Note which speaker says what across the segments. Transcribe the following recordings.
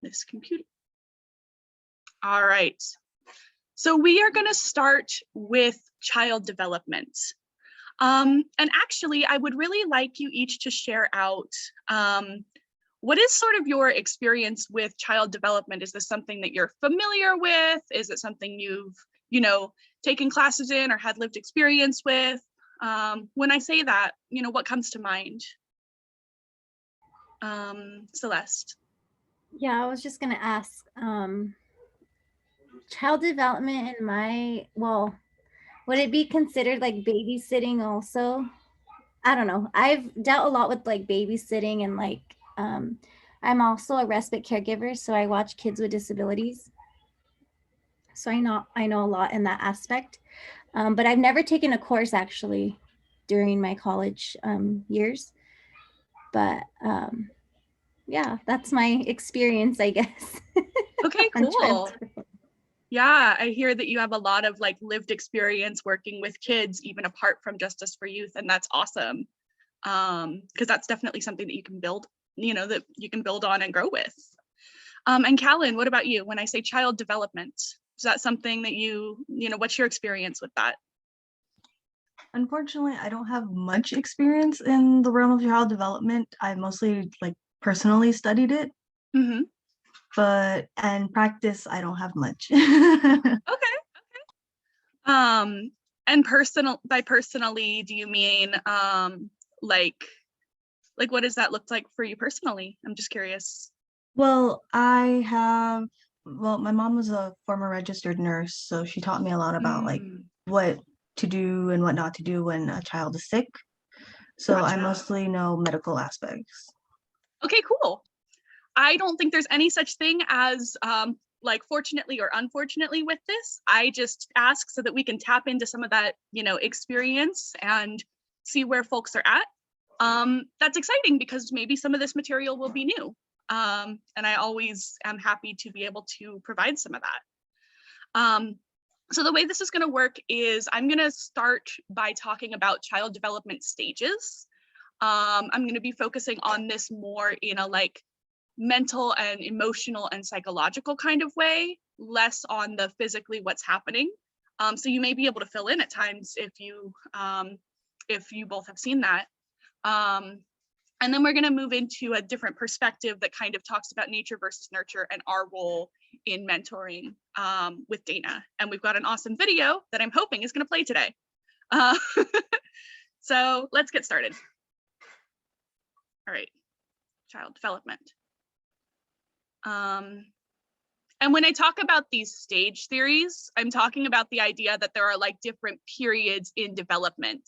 Speaker 1: this computer. All right. So we are going to start with child development. And actually, I would really like you each to share out what is sort of your experience with child development? Is this something that you're familiar with? Is it something you've, taken classes in or had lived experience with? When I say that, what comes to mind? Celeste.
Speaker 2: Yeah, I was just gonna ask, child development would it be considered like babysitting also? I don't know. I've dealt a lot with like babysitting and I'm also a respite caregiver, so I watch kids with disabilities. So I know a lot in that aspect. But I've never taken a course actually during my college years. But yeah, that's my experience, I guess.
Speaker 1: Okay,
Speaker 2: on child
Speaker 1: cool. Yeah, I hear that you have a lot of like lived experience working with kids, even apart from Justice for Youth, and that's awesome. Because that's definitely something that you can build, that you can build on and grow with. And Callan, what about you? When I say child development, is that something that what's your experience with that?
Speaker 3: Unfortunately, I don't have much experience in the realm of child development. I mostly personally studied it,
Speaker 1: Mm-hmm.
Speaker 3: but in practice, I don't have much.
Speaker 1: Okay. And personally, do you mean like what does that look like for you personally? I'm just curious.
Speaker 3: Well, my mom was a former registered nurse, so she taught me a lot about what to do and what not to do when a child is sick. So I mostly know medical aspects.
Speaker 1: Okay, cool. I don't think there's any such thing as fortunately or unfortunately with this. I just ask so that we can tap into some of that, experience and see where folks are at. That's exciting because maybe some of this material will be new. And I always am happy to be able to provide some of that. So the way this is going to work is I'm going to start by talking about child development stages. I'm going to be focusing on this more in a mental and emotional and psychological kind of way, less on the physically what's happening. So you may be able to fill in at times if you both have seen that. And then we're going to move into a different perspective that kind of talks about nature versus nurture and our role in mentoring with Dana. And we've got an awesome video that I'm hoping is going to play today. So let's get started. All right, child development. And when I talk about these stage theories, I'm talking about the idea that there are different periods in development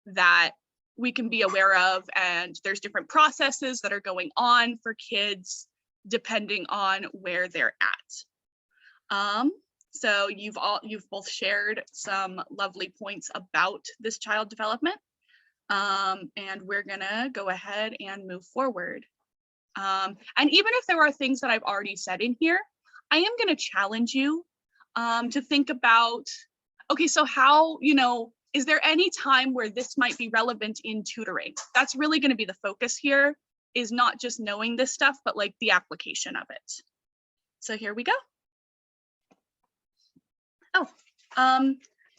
Speaker 1: that we can be aware of, and there's different processes that are going on for kids depending on where they're at. So you've both shared some lovely points about this child development, and we're gonna go ahead and move forward. And even if there are things that I've already said in here, I am going to challenge you to think about, okay, so how, is there any time where this might be relevant in tutoring? That's really going to be the focus here, is not just knowing this stuff, but the application of it. So here we go.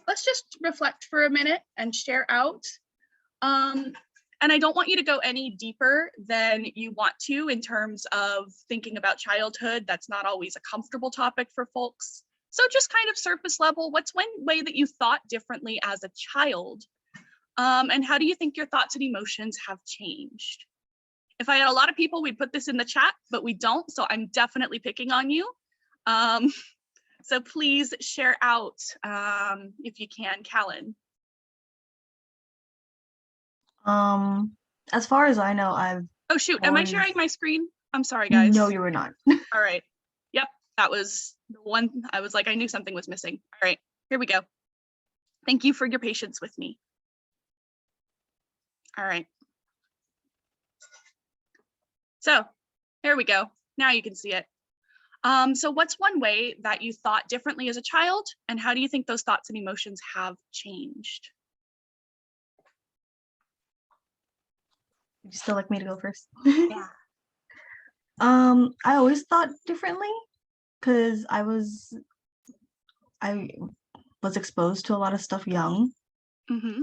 Speaker 1: Let's just reflect for a minute and share out. And I don't want you to go any deeper than you want to in terms of thinking about childhood. That's not always a comfortable topic for folks. So just kind of surface level, what's one way that you thought differently as a child? And how do you think your thoughts and emotions have changed? If I had a lot of people, we'd put this in the chat, but we don't. So I'm definitely picking on you. So please share out if you can, Callan.
Speaker 3: As far as I know, I've
Speaker 1: Oh shoot, am I sharing my screen? I'm sorry, guys.
Speaker 3: No, you were not.
Speaker 1: All right. Yep, that was the one. I was I knew something was missing. All right, here we go. Thank you for your patience with me. All right. So here we go. Now you can see it. So what's one way that you thought differently as a child, and how do you think those thoughts and emotions have changed?
Speaker 3: Would you still like me to go first?
Speaker 1: Yeah.
Speaker 3: I always thought differently because I was exposed to a lot of stuff young,
Speaker 1: Mm-hmm.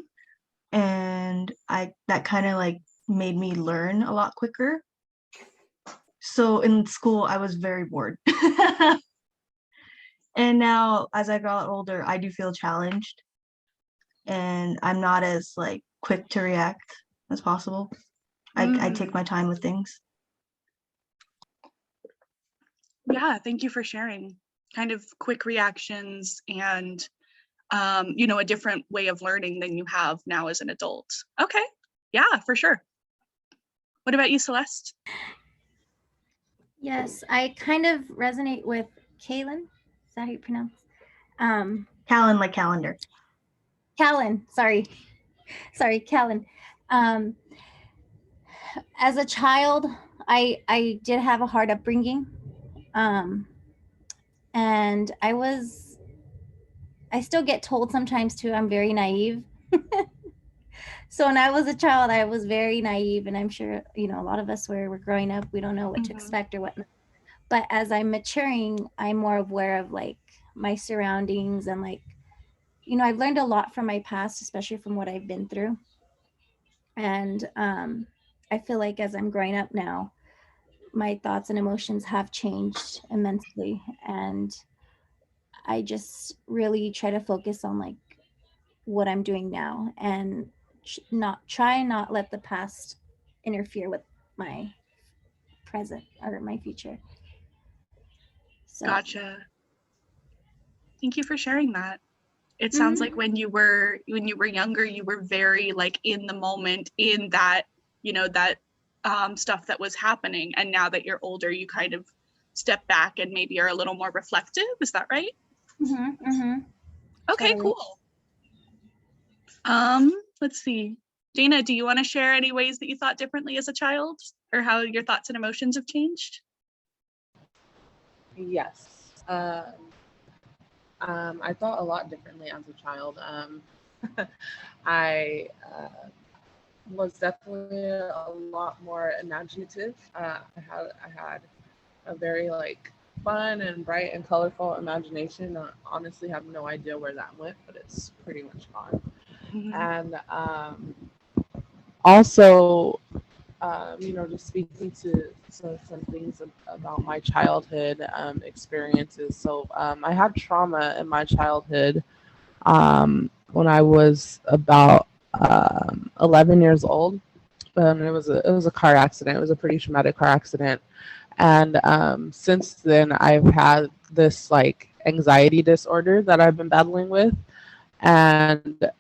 Speaker 3: and I that kind of like made me learn a lot quicker. So in school, I was very bored. And now as I got older, I do feel challenged and I'm not as like quick to react as possible. I take my time with things.
Speaker 1: Yeah, thank you for sharing. Kind of quick reactions and a different way of learning than you have now as an adult. Okay. Yeah, for sure. What about you, Celeste?
Speaker 2: Yes, I kind of resonate with Kaylin. Is that how you pronounce?
Speaker 3: Callan like calendar.
Speaker 2: Callan, sorry. Sorry, Callan. Um, as a child, I did have a hard upbringing. And I still get told sometimes too, I'm very naive. So when I was a child, I was very naive, and I'm sure, a lot of us where we're growing up, we don't know what to expect or whatnot. But as I'm maturing, I'm more aware of like my surroundings and like, I've learned a lot from my past, especially from what I've been through. And I feel like as I'm growing up now, my thoughts and emotions have changed immensely. And I just really try to focus on like what I'm doing now and not let the past interfere with my present or my future. So
Speaker 1: Gotcha. Thank you for sharing that. It sounds like when you were younger, you were very like in the moment, in that, that stuff that was happening. And now that you're older, you kind of step back and maybe are a little more reflective. Is that right? Okay,
Speaker 2: Totally.
Speaker 1: cool. Let's see. Dana, do you want to share any ways that you thought differently as a child, or how your thoughts and emotions have changed?
Speaker 4: Yes. I thought a lot differently as a child. I was definitely a lot more imaginative. I had a very like fun and bright and colorful imagination. I honestly have no idea where that went, but it's pretty much gone. And also, just speaking to some things about my childhood experiences. So I had trauma in my childhood when I was about 11 years old. It was a car accident. It was a pretty traumatic car accident, and since then I've had this like anxiety disorder that I've been battling with, and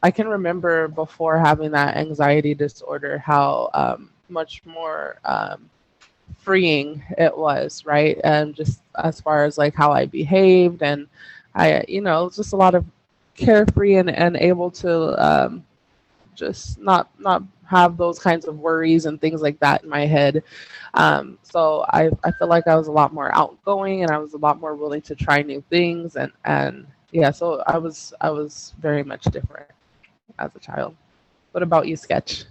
Speaker 4: I can remember before having that anxiety disorder how much more freeing it was, right? And just as far as like how I behaved, and just a lot of carefree and able to just not have those kinds of worries and things like that in my head. So I feel like I was a lot more outgoing, and I was a lot more willing to try new things, and yeah, so I was very much different as a child. What about you, Sketch?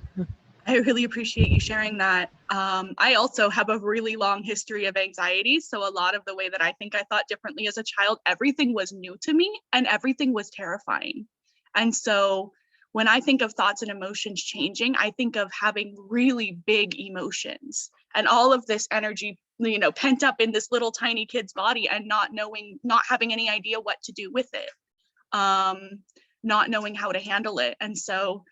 Speaker 1: I really appreciate you sharing that. I also have a really long history of anxiety. So a lot of the way that I think I thought differently as a child, everything was new to me and everything was terrifying. And so when I think of thoughts and emotions changing, I think of having really big emotions and all of this energy, pent up in this little tiny kid's body, and not having any idea what to do with it, not knowing how to handle it. And so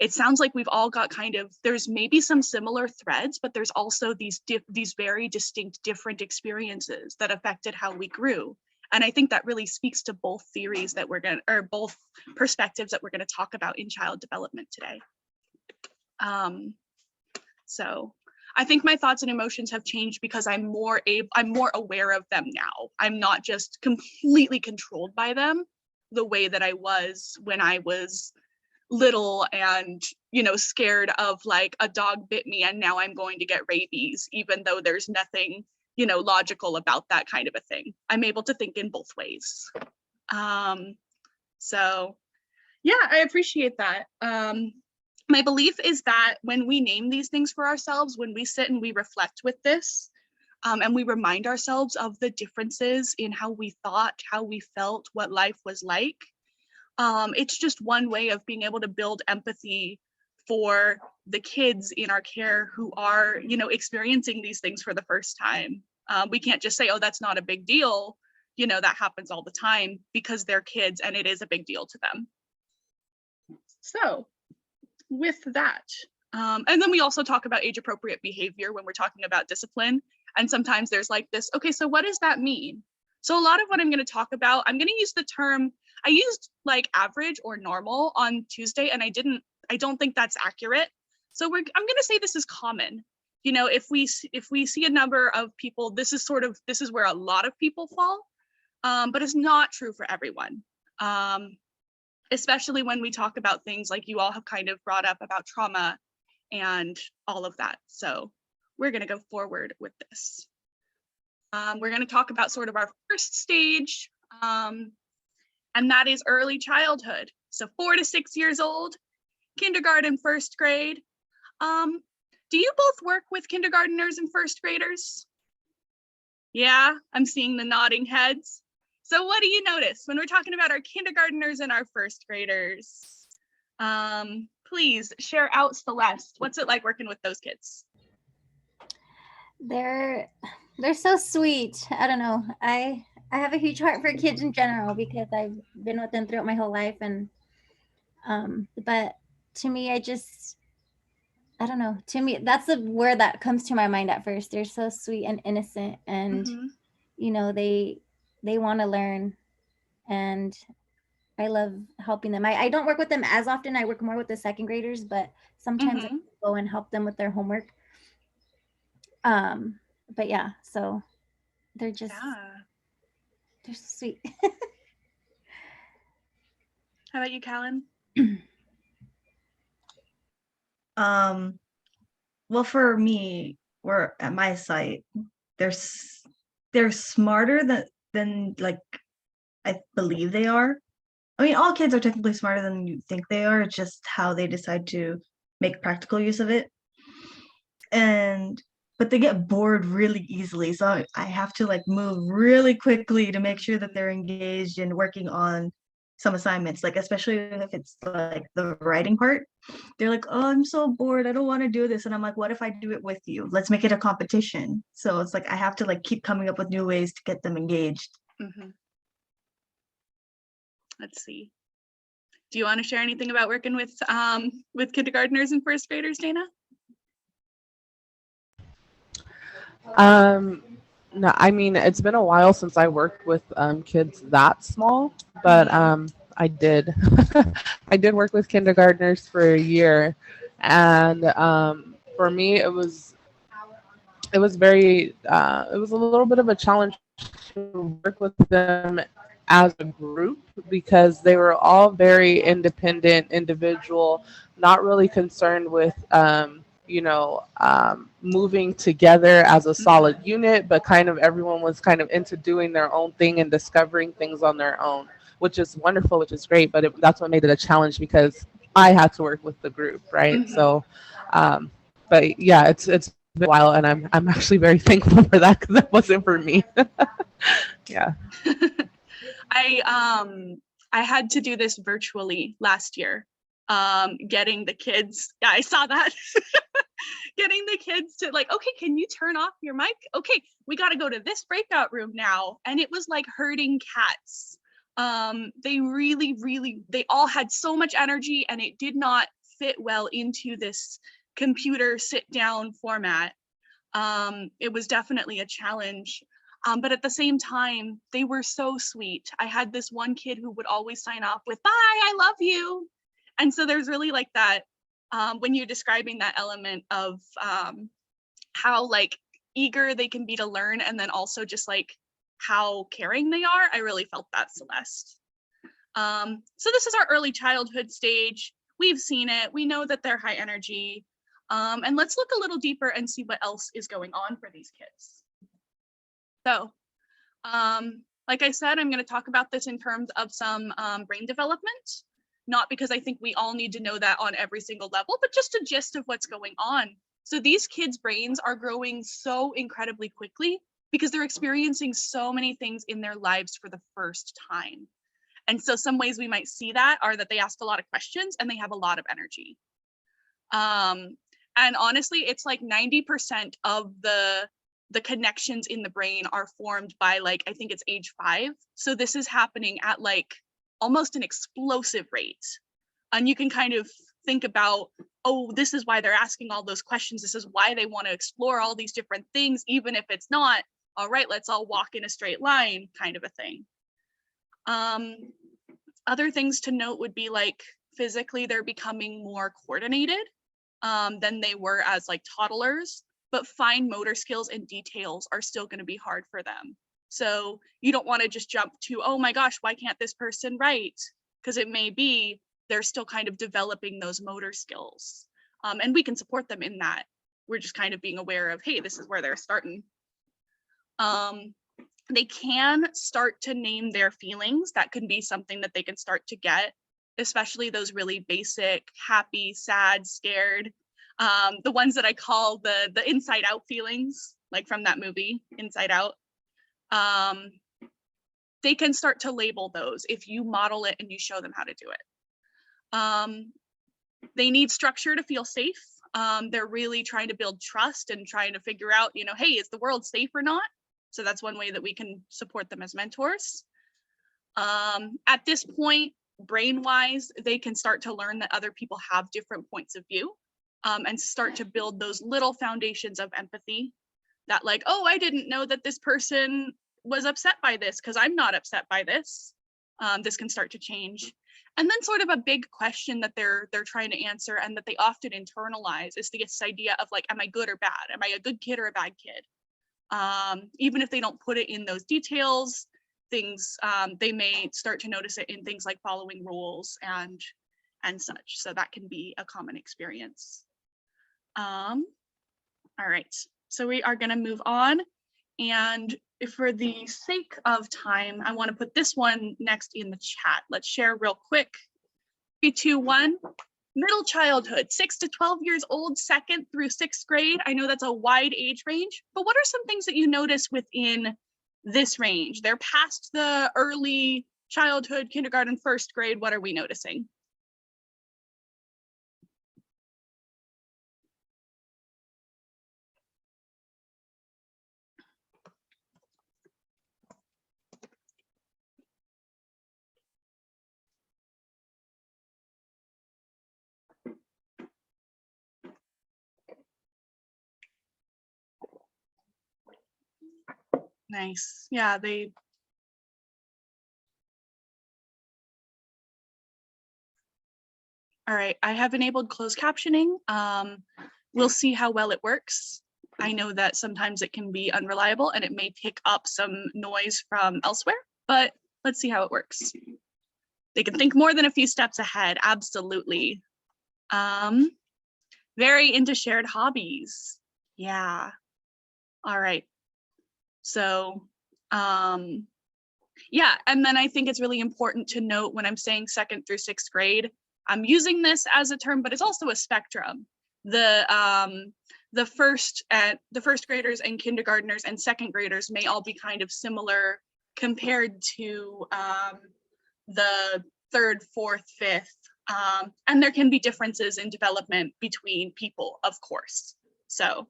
Speaker 1: it sounds like we've all got there's maybe some similar threads, but there's also these very distinct different experiences that affected how we grew. And I think that really speaks to both theories that both perspectives that we're going to talk about in child development today. So I think my thoughts and emotions have changed because I'm more aware of them now. I'm not just completely controlled by them the way that I was when I was little and scared of like a dog bit me and now I'm going to get rabies, even though there's nothing logical about that kind of a thing. I'm able to think in both ways. So yeah, I appreciate that. My belief is that when we name these things for ourselves, when we sit and we reflect with this, and we remind ourselves of the differences in how we thought, how we felt, what life was like, it's just one way of being able to build empathy for the kids in our care who are, you know, experiencing these things for the first time. We can't just say, oh, that's not a big deal. You know, that happens all the time, because they're kids and it is a big deal to them. So with that, and then we also talk about age appropriate behavior when we're talking about discipline. And sometimes there's like this, okay, so what does that mean? So a lot of what I'm going to talk about, I'm going to use the term, I used like average or normal on Tuesday, and I don't think that's accurate. So I'm going to say this is common. You know, if we see a number of people, this is where a lot of people fall, but it's not true for everyone. Especially when we talk about things like you all have kind of brought up about trauma and all of that. So we're going to go forward with this. We're going to talk about sort of our first stage, and that is early childhood. So 4 to 6 years old, kindergarten, first grade. Do you both work with kindergarteners and first graders? Yeah, I'm seeing the nodding heads. So what do you notice when we're talking about our kindergarteners and our first graders? Please share out, Celeste. What's it like working with those kids?
Speaker 2: They're so sweet. I don't know. I have a huge heart for kids in general because I've been with them throughout my whole life, and but to me, I don't know. To me, that's the word that comes to my mind at first. They're so sweet and innocent, and you know, they want to learn, and I love helping them. I don't work with them as often. I work more with the second graders, but sometimes I go and help them with their homework. But yeah, so they're just they're so sweet.
Speaker 1: How about you, Callan?
Speaker 3: Well, for me, we're at my site. They're smarter than like I believe they are. I mean, all kids are technically smarter than you think they are. It's just how they decide to make practical use of it. But they get bored really easily. So I have to like move really quickly to make sure that they're engaged in working on some assignments, like especially if it's like the writing part. They're like, oh, I'm so bored, I don't want to do this. And I'm like, what if I do it with you? Let's make it a competition. So it's like I have to like keep coming up with new ways to get them engaged.
Speaker 1: Let's see. Do you want to share anything about working with kindergartners and first graders, Dana?
Speaker 4: No, I mean, it's been a while since I worked with kids that small, but I did. I did work with kindergartners for a year, and for me, it was very it was a little bit of a challenge to work with them as a group because they were all very independent, individual, not really concerned with moving together as a solid unit, but kind of everyone was kind of into doing their own thing and discovering things on their own, which is wonderful, which is great. But that's what made it a challenge because I had to work with the group, right? So, but yeah, it's been a while, and I'm actually very thankful for that because that wasn't for me. Yeah.
Speaker 1: I had to do this virtually last year. Getting the kids, yeah, I saw that. Getting the kids to like, okay, can you turn off your mic? Okay, we got to go to this breakout room now. And it was like herding cats. They they all had so much energy, and it did not fit well into this computer sit down format. It was definitely a challenge. But at the same time, they were so sweet. I had this one kid who would always sign off with, bye, I love you. And so there's really like that, when you're describing that element of how like eager they can be to learn, and then also just like how caring they are, I really felt that, Celeste. So this is our early childhood stage. We've seen it. We know that they're high energy. And let's look a little deeper and see what else is going on for these kids. So, like I said, I'm going to talk about this in terms of some brain development. not because I think we all need to know that on every single level, but just a gist of what's going on. So these kids' brains are growing so incredibly quickly because they're experiencing so many things in their lives for the first time. And so some ways we might see that are that they ask a lot of questions and they have a lot of energy. And honestly, it's like 90% of the connections in the brain are formed by like, I think it's age 5. So this is happening at like almost an explosive rate. And you can kind of think about, oh, this is why they're asking all those questions. This is why they want to explore all these different things, even if it's not, all right, let's all walk in a straight line kind of a thing. Other things to note would be like physically they're becoming more coordinated than they were as like toddlers, but fine motor skills and details are still going to be hard for them. So you don't want to just jump to, oh my gosh, why can't this person write? Because it may be they're still kind of developing those motor skills. And we can support them in that. We're just kind of being aware of, hey, this is where they're starting. They can start to name their feelings. That can be something that they can start to get, especially those really basic, happy, sad, scared, the ones that I call the inside out feelings, like from that movie, Inside Out. They can start to label those if you model it and you show them how to do it. They need structure to feel safe. They're really trying to build trust and trying to figure out, you know, hey, is the world safe or not? So that's one way that we can support them as mentors. At this point, brain-wise, they can start to learn that other people have different points of view and start to build those little foundations of empathy that like, oh, I didn't know that this person was upset by this because I'm not upset by this. This can start to change. And then sort of a big question that they're trying to answer and that they often internalize is this idea of like, am I good or bad? Am I a good kid or a bad kid? Even if they don't put it in those details, things they may start to notice it in things like following rules and such. So that can be a common experience. All right, so we are going to move on, and for the sake of time, I want to put this one next in the chat. Let's share real quick. 3, 2, 1. Middle childhood, 6 to 12 years old, 2nd through 6th grade. I know that's a wide age range, but what are some things that you notice within this range? They're past the early childhood, kindergarten, 1st grade. What are we noticing? Nice. Yeah, all right, I have enabled closed captioning. We'll see how well it works. I know that sometimes it can be unreliable and it may pick up some noise from elsewhere, but let's see how it works. They can think more than a few steps ahead, absolutely. Very into shared hobbies. Yeah. All right. So, yeah, and then I think it's really important to note when I'm saying 2nd through 6th grade, I'm using this as a term, but it's also a spectrum. The first graders and kindergartners and 2nd graders may all be kind of similar compared to the 3rd, 4th, 5th, and there can be differences in development between people, of course. So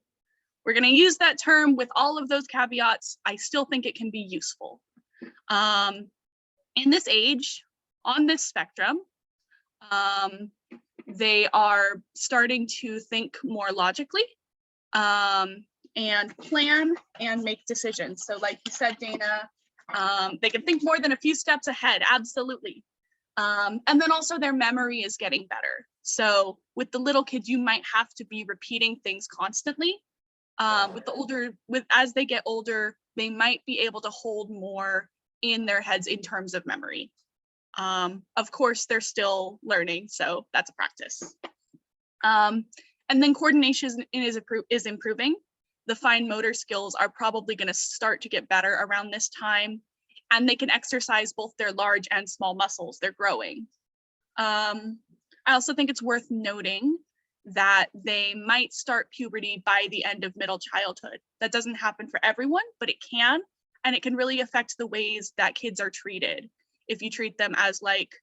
Speaker 1: we're going to use that term with all of those caveats. I still think it can be useful. In this age, on this spectrum, they are starting to think more logically and plan and make decisions. So like you said, Dana, they can think more than a few steps ahead, absolutely. And then also their memory is getting better. So with the little kids, you might have to be repeating things constantly. As they get older, they might be able to hold more in their heads in terms of memory. Of course, they're still learning, so that's a practice. And then coordination is improving. The fine motor skills are probably going to start to get better around this time, and they can exercise both their large and small muscles. They're growing. I also think it's worth noting that they might start puberty by the end of middle childhood. That doesn't happen for everyone, but it can, and it can really affect the ways that kids are treated if you treat them as like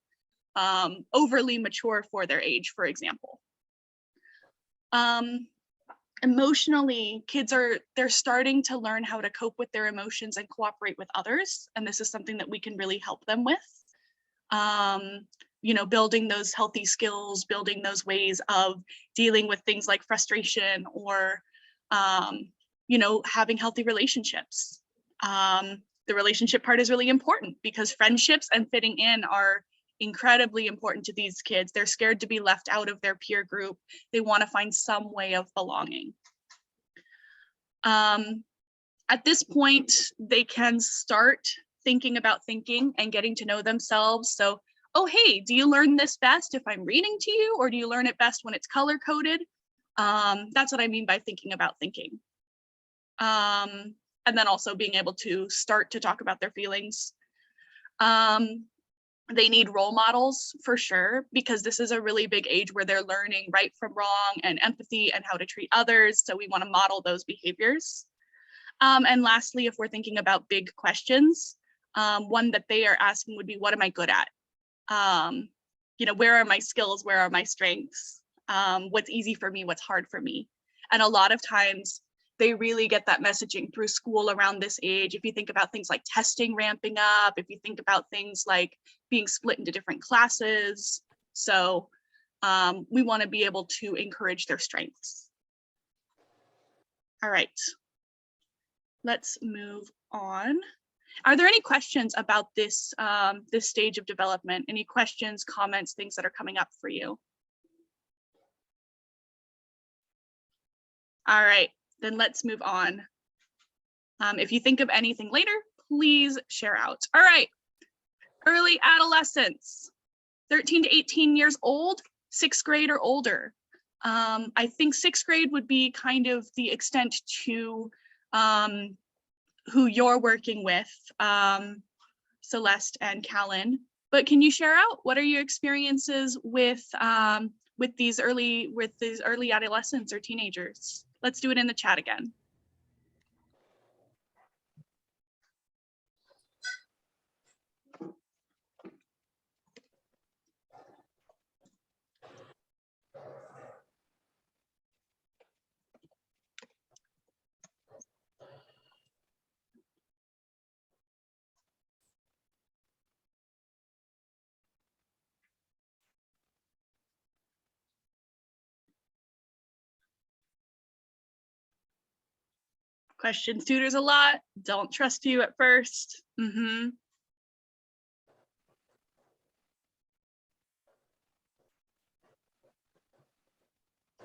Speaker 1: overly mature for their age, for example. Emotionally, they're starting to learn how to cope with their emotions and cooperate with others, and this is something that we can really help them with. You know, building those healthy skills, building those ways of dealing with things like frustration or, you know, having healthy relationships. The relationship part is really important because friendships and fitting in are incredibly important to these kids. They're scared to be left out of their peer group. They want to find some way of belonging. At this point, they can start thinking about thinking and getting to know themselves. So, oh, hey, do you learn this best if I'm reading to you, or do you learn it best when it's color coded? That's what I mean by thinking about thinking. And then also being able to start to talk about their feelings. They need role models for sure, because this is a really big age where they're learning right from wrong and empathy and how to treat others. So we want to model those behaviors. And lastly, if we're thinking about big questions, one that they are asking would be, what am I good at? You know, where are my skills? Where are my strengths? What's easy for me? What's hard for me? And a lot of times they really get that messaging through school around this age. If you think about things like testing ramping up, if you think about things like being split into different classes. So we want to be able to encourage their strengths. All right, let's move on. Are there any questions about this, this stage of development? Any questions, comments, things that are coming up for you? All right, then let's move on. If you think of anything later, please share out. All right, early adolescence, 13 to 18 years old, 6th grade or older. I think 6th grade would be kind of the extent to who you're working with, Celeste and Callan. But can you share out, what are your experiences with these early adolescents or teenagers? Let's do it in the chat again. Question tutors a lot, don't trust you at first. The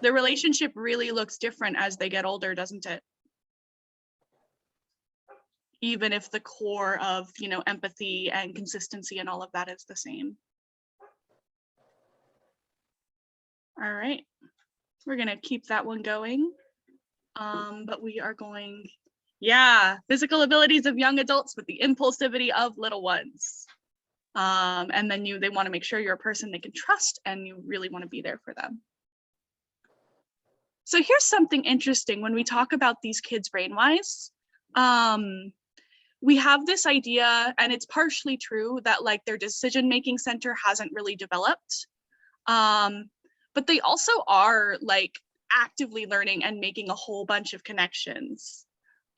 Speaker 1: relationship really looks different as they get older, doesn't it? Even if the core of, you know, empathy and consistency and all of that is the same. All right, we're gonna keep that one going. But we are going, yeah, physical abilities of young adults with the impulsivity of little ones. And then they want to make sure you're a person they can trust and you really want to be there for them. So here's something interesting when we talk about these kids brain-wise. We have this idea, and it's partially true, that like their decision-making center hasn't really developed. But they also are like actively learning and making a whole bunch of connections.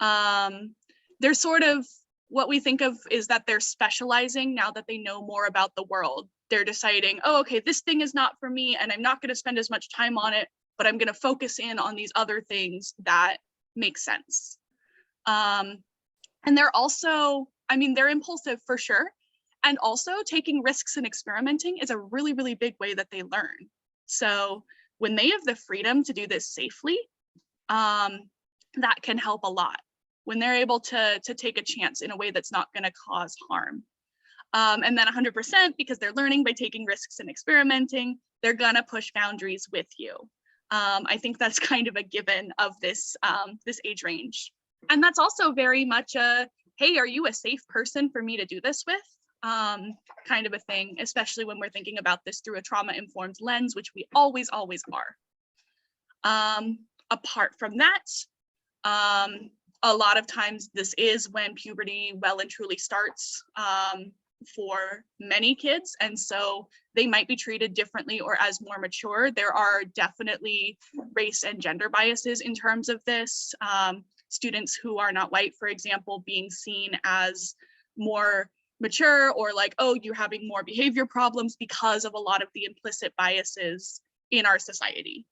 Speaker 1: They're sort of, what we think of is that they're specializing now that they know more about the world. They're deciding, oh, okay, this thing is not for me and I'm not going to spend as much time on it, but I'm going to focus in on these other things that make sense. And they're also, I mean, they're impulsive for sure. And also taking risks and experimenting is a really, really big way that they learn. So when they have the freedom to do this safely, that can help a lot. When they're able to take a chance in a way that's not going to cause harm. And then 100%, because they're learning by taking risks and experimenting, they're gonna push boundaries with you. I think that's kind of a given of this, this age range. And that's also very much a, hey, are you a safe person for me to do this with? kind of a thing, especially when we're thinking about this through a trauma-informed lens, which we always are. Apart from that, a lot of times this is when puberty well and truly starts for many kids, and so they might be treated differently or as more mature. There are definitely race and gender biases in terms of this. Students who are not white, for example, being seen as more mature, or like, oh, you're having more behavior problems because of a lot of the implicit biases in our society.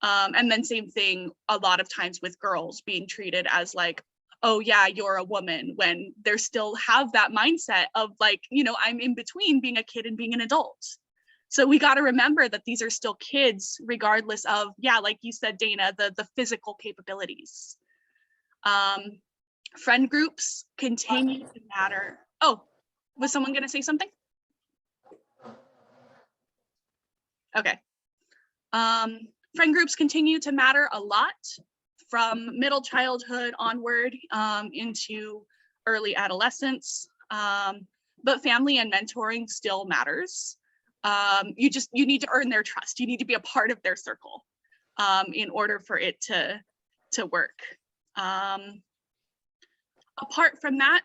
Speaker 1: And then same thing a lot of times with girls being treated as like, oh yeah, you're a woman, when they still have that mindset of like, you know, I'm in between being a kid and being an adult. So we got to remember that these are still kids, regardless of, yeah, like you said, Dana, the physical capabilities. Friend groups continue to matter. Oh, was someone going to say something? Okay. Friend groups continue to matter a lot from middle childhood onward into early adolescence. But family and mentoring still matters. You need to earn their trust. You need to be a part of their circle in order for it to work. Apart from that,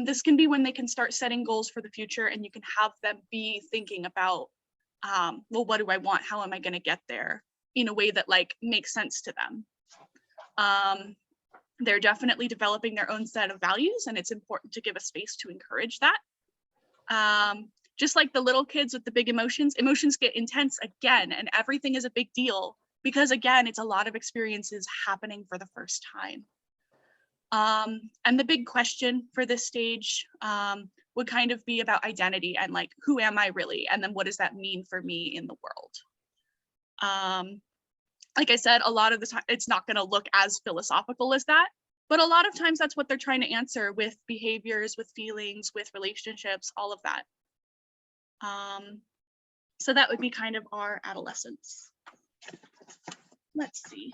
Speaker 1: this can be when they can start setting goals for the future, and you can have them be thinking about, well, what do I want? How am I going to get there in a way that like makes sense to them? They're definitely developing their own set of values, and it's important to give a space to encourage that. Just like the little kids with the big emotions get intense again, and everything is a big deal because again, it's a lot of experiences happening for the first time. And the big question for this stage would kind of be about identity and like, who am I really? And then what does that mean for me in the world? Like I said, a lot of the time, it's not going to look as philosophical as that, but a lot of times that's what they're trying to answer with behaviors, with feelings, with relationships, all of that. So that would be kind of our adolescence. Let's see.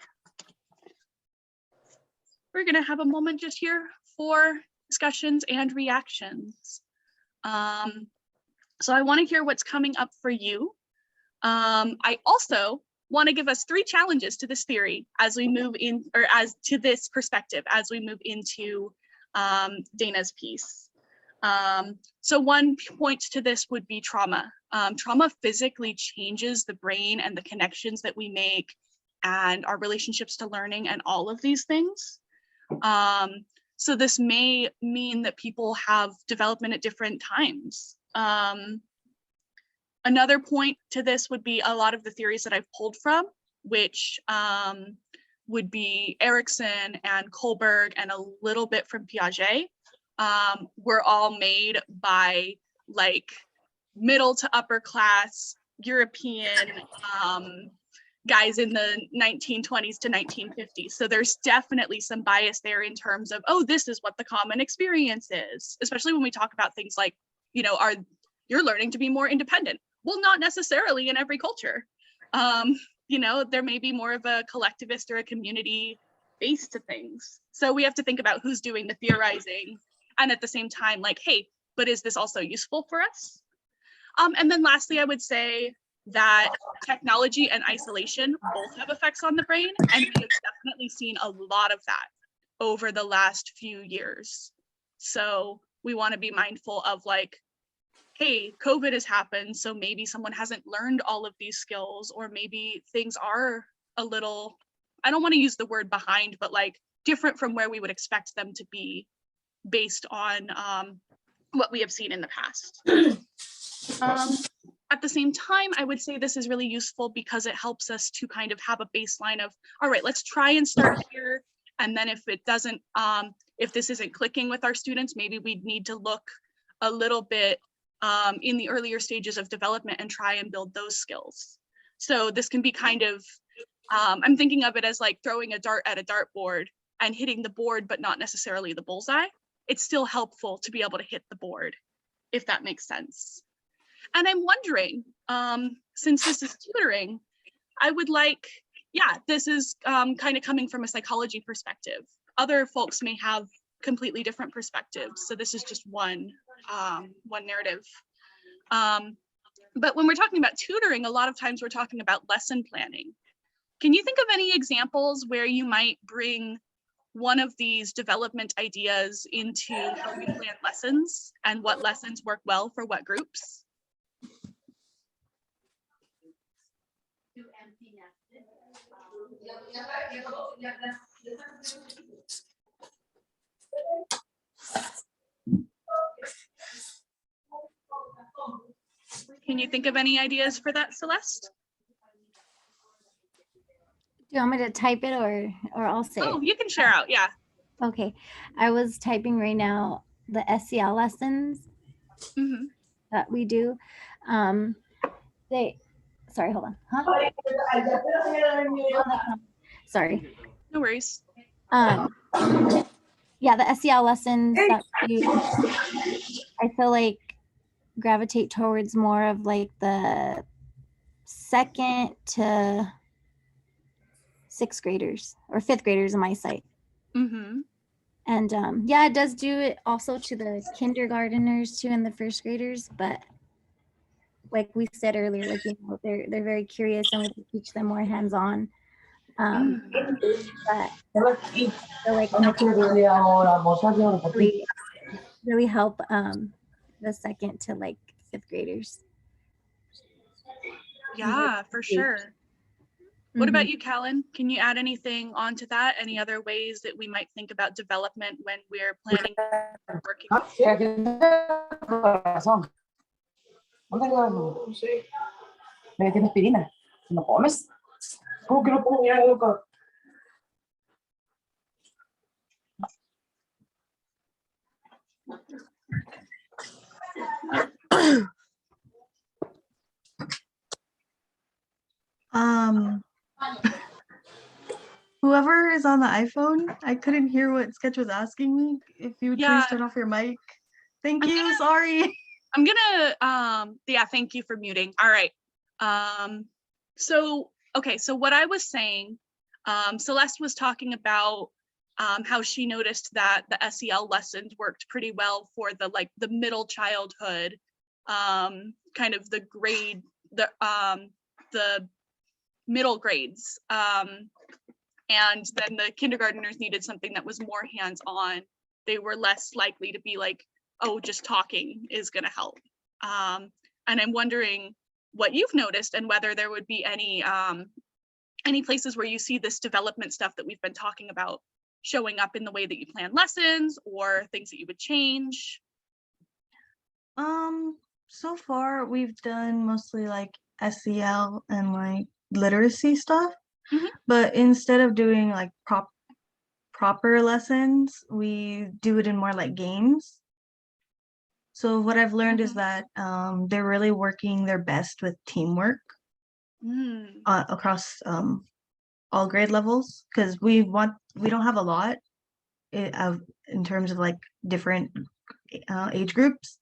Speaker 1: We're going to have a moment just here for discussions and reactions. So I want to hear what's coming up for you. I also want to give us 3 challenges to this theory as we move in, or as to this perspective, as we move into Dana's piece. So one point to this would be trauma. Trauma physically changes the brain and the connections that we make and our relationships to learning and all of these things. So this may mean that people have development at different times. Another point to this would be a lot of the theories that I've pulled from, which would be Erikson and Kohlberg and a little bit from Piaget, were all made by like middle to upper class European guys in the 1920s to 1950s. So there's definitely some bias there in terms of, oh, this is what the common experience is, especially when we talk about things like, you know, you're learning to be more independent. Well, not necessarily in every culture. You know, there may be more of a collectivist or a community base to things. So we have to think about who's doing the theorizing, and at the same time, like, hey, but is this also useful for us? And then lastly, I would say that technology and isolation both have effects on the brain, and we have definitely seen a lot of that over the last few years. So we want to be mindful of like, hey, COVID has happened, so maybe someone hasn't learned all of these skills, or maybe things are a little, I don't want to use the word behind, but like different from where we would expect them to be based on what we have seen in the past. At the same time, I would say this is really useful because it helps us to kind of have a baseline of, all right, let's try and start here. And then if it doesn't, if this isn't clicking with our students, maybe we'd need to look a little bit in the earlier stages of development and try and build those skills. So this can be kind of, I'm thinking of it as like throwing a dart at a dartboard and hitting the board, but not necessarily the bullseye. It's still helpful to be able to hit the board, if that makes sense. And I'm wondering, since this is tutoring, I would like, yeah, this is kind of coming from a psychology perspective. Other folks may have completely different perspectives, so this is just one. one narrative. But when we're talking about tutoring, a lot of times we're talking about lesson planning. Can you think of any examples where you might bring one of these development ideas into how we plan lessons and what lessons work well for what groups? Can you think of any ideas for that, Celeste?
Speaker 2: Do you want me to type it or I'll say
Speaker 1: Oh,
Speaker 2: it?
Speaker 1: you can share out, yeah.
Speaker 2: Okay. I was typing right now the SEL lessons
Speaker 1: Mhm.
Speaker 2: that we do. Sorry, hold on. Huh? Sorry.
Speaker 1: No worries.
Speaker 2: Yeah, the SEL lessons that I feel like gravitate towards more of like the 2nd to 6th graders or 5th graders in my site.
Speaker 1: Mhm.
Speaker 2: And yeah, it does do it also to the kindergarteners too and the 1st graders, but like we said earlier, like, you know, they're very curious and we can teach them more hands-on. But I feel like really help the 2nd to like 5th graders.
Speaker 1: Yeah, for sure. What about you, Callan? Can you add anything onto that? Any other ways that we might think about development when we're planning or working?
Speaker 5: Tienes aspirina. ¿No comes? ¿Cómo que no puedo mirar la boca?
Speaker 3: Whoever is on the iPhone, I couldn't hear what Sketch was asking me. If you would
Speaker 1: Yeah.
Speaker 3: please turn off your mic. Thank
Speaker 1: I'm
Speaker 3: you. Sorry.
Speaker 1: I'm gonna, yeah, thank you for muting. All right. So what I was saying, Celeste was talking about how she noticed that the SEL lessons worked pretty well for the middle childhood, kind of the middle grades. And then the kindergartners needed something that was more hands-on. They were less likely to be like, oh, just talking is going to help. And I'm wondering what you've noticed and whether there would be any places where you see this development stuff that we've been talking about showing up in the way that you plan lessons or things that you would change.
Speaker 3: So far we've done mostly like SEL and like literacy stuff.
Speaker 1: Mhm.
Speaker 3: But instead of doing like proper lessons, we do it in more like games. So what I've learned is that they're really working their best with teamwork across all grade levels, because we don't have a lot in terms of like different age groups.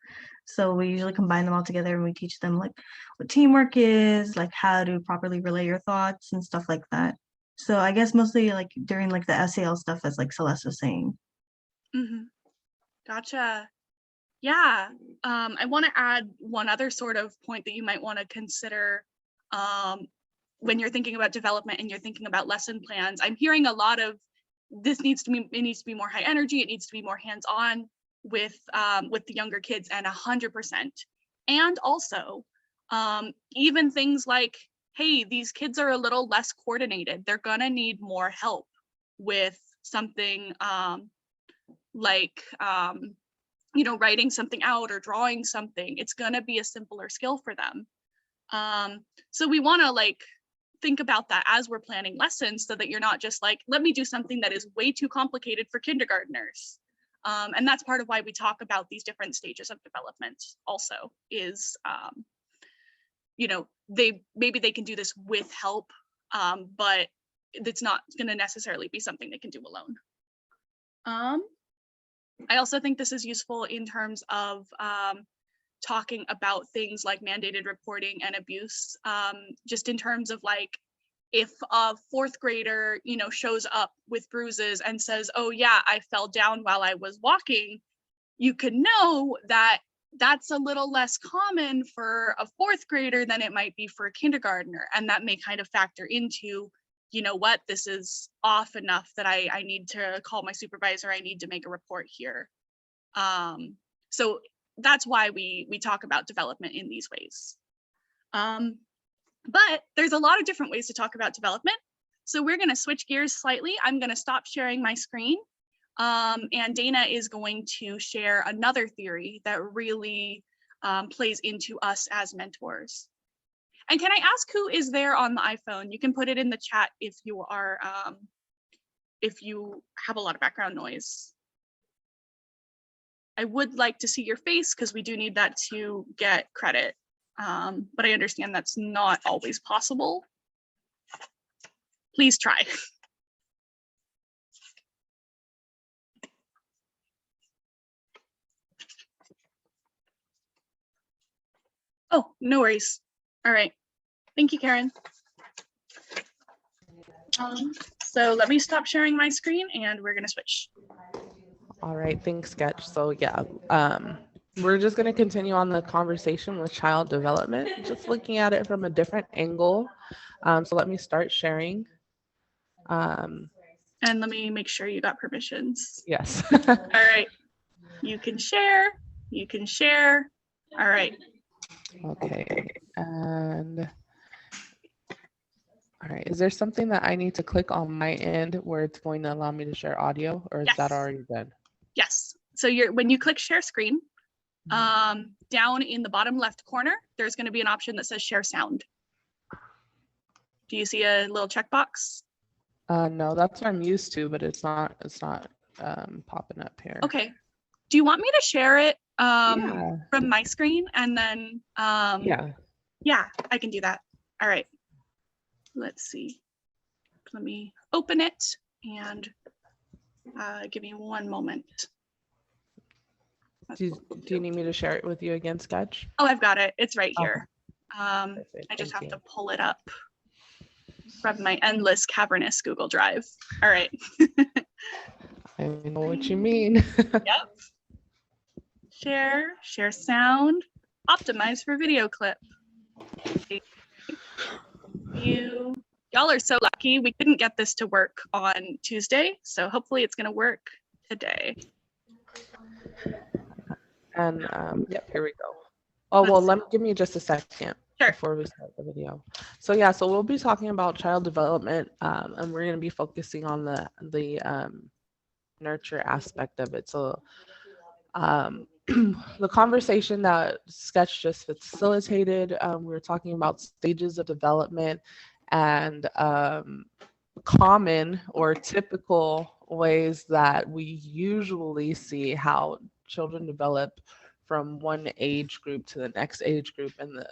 Speaker 3: So we usually combine them all together and we teach them like what teamwork is, like how to properly relay your thoughts and stuff like that. So I guess mostly like during like the SEL stuff, as like Celeste was saying.
Speaker 1: Gotcha. Yeah. I want to add one other sort of point that you might want to consider when you're thinking about development and you're thinking about lesson plans. I'm hearing a lot of it needs to be more high energy. It needs to be more hands-on with the younger kids, and 100%. And also, even things like, hey, these kids are a little less coordinated. They're gonna need more help with something like writing something out or drawing something. It's gonna be a simpler skill for them. So we want to like think about that as we're planning lessons, so that you're not just like, let me do something that is way too complicated for kindergartners. And that's part of why we talk about these different stages of development also is, maybe they can do this with help, but it's not going to necessarily be something they can do alone. I also think this is useful in terms of talking about things like mandated reporting and abuse, just in terms of like, if a 4th grader, shows up with bruises and says, oh yeah, I fell down while I was walking, you could know that that's a little less common for a fourth grader than it might be for a kindergartner. And that may kind of factor into, you know what, this is off enough that I need to call my supervisor, I need to make a report here. So that's why we talk about development in these ways. But there's a lot of different ways to talk about development. So we're going to switch gears slightly. I'm going to stop sharing my screen. And Dana is going to share another theory that really plays into us as mentors. And can I ask who is there on the iPhone? You can put it in the chat if you are, if you have a lot of background noise. I would like to see your face because we do need that to get credit. But I understand that's not always possible. Please try. Oh, no worries. All right. Thank you, Karen. So let me stop sharing my screen and we're going to switch.
Speaker 4: All right, thanks, Sketch. So yeah, we're just going to continue on the conversation with child development, just looking at it from a different angle. So let me start sharing.
Speaker 1: And let me make sure you got permissions.
Speaker 4: Yes.
Speaker 1: All right. You can share. You can share. All right.
Speaker 4: Okay. And all right, is there something that I need to click on my end where it's going to allow me to share audio, or is that
Speaker 1: Yes.
Speaker 4: already done?
Speaker 1: Yes. So when you click share screen, down in the bottom left corner, there's going to be an option that says share sound. Do you see a little checkbox?
Speaker 4: No, that's what I'm used to, but it's not popping up here.
Speaker 1: Okay. Do you want me to share it
Speaker 4: Yeah.
Speaker 1: from my screen and then
Speaker 4: Yeah.
Speaker 1: I can do that. All right. Let's see. Let me open it and give me one moment.
Speaker 4: Do you need me to share it with you again, Sketch?
Speaker 1: Oh, I've got it. It's right
Speaker 4: Okay.
Speaker 1: here.
Speaker 4: Perfect,
Speaker 1: I just
Speaker 4: thank
Speaker 1: have
Speaker 4: you.
Speaker 1: to pull it up from my endless cavernous Google Drive. All right.
Speaker 4: I know what you mean.
Speaker 1: Yep. Share sound, optimize for video clip. Y'all are so lucky. We couldn't get this to work on Tuesday, so hopefully it's gonna work today.
Speaker 4: And yep, here we go. Oh, well, give me just a second
Speaker 1: Sure.
Speaker 4: before we start the video. So yeah, so we'll be talking about child development, and we're going to be focusing on the nurture aspect of it. So the conversation that Sketch just facilitated, we were talking about stages of development and common or typical ways that we usually see how children develop from one age group to the next age group, and